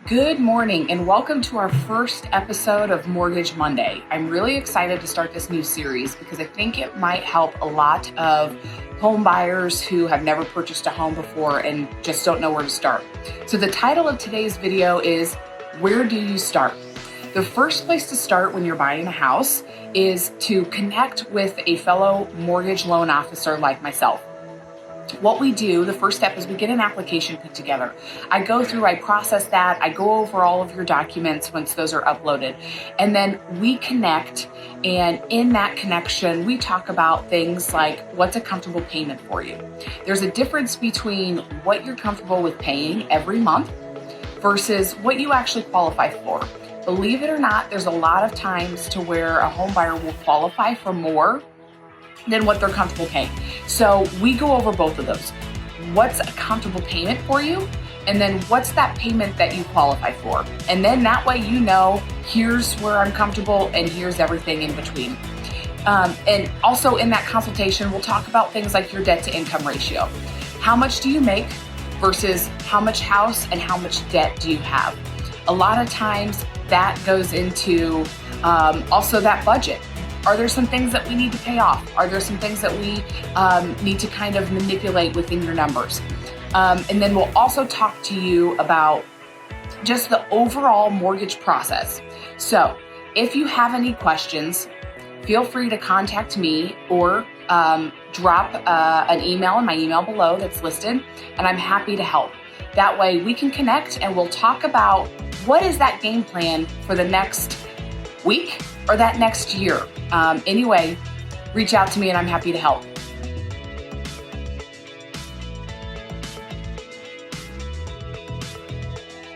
Good morning and welcome to our first episode of Mortgage Monday. I'm really excited to start this new series because I think it might help a lot of home buyers who have never purchased a home before and just don't know where to start. So the title of today's video is, where do you start? The first place to start when you're buying a house is to connect with a fellow mortgage loan officer like myself. What we do, the first step is we get an application put together. I process that, I go over all of your documents once those are uploaded, and then we connect, and in that connection, we talk about things like what's a comfortable payment for you. There's a difference between what you're comfortable with paying every month versus what you actually qualify for. Believe it or not, there's a lot of times to where a home buyer will qualify for more than what they're comfortable paying. So we go over both of those. What's a comfortable payment for you? And then what's that payment that you qualify for? And then that way you know, here's where I'm comfortable and here's everything in between. And also in that consultation, we'll talk about things like your debt to income ratio. How much do you make versus how much house and how much debt do you have? A lot of times that goes into also that budget. Are there some things that we need to pay off? Are there some things that we need to kind of manipulate within your numbers? And then we'll also talk to you about just the overall mortgage process. So if you have any questions, feel free to contact me or drop an email in my email below that's listed, and I'm happy to help. That way we can connect and we'll talk about what is that game plan for the next week or that next year. Anyway, reach out to me and I'm happy to help.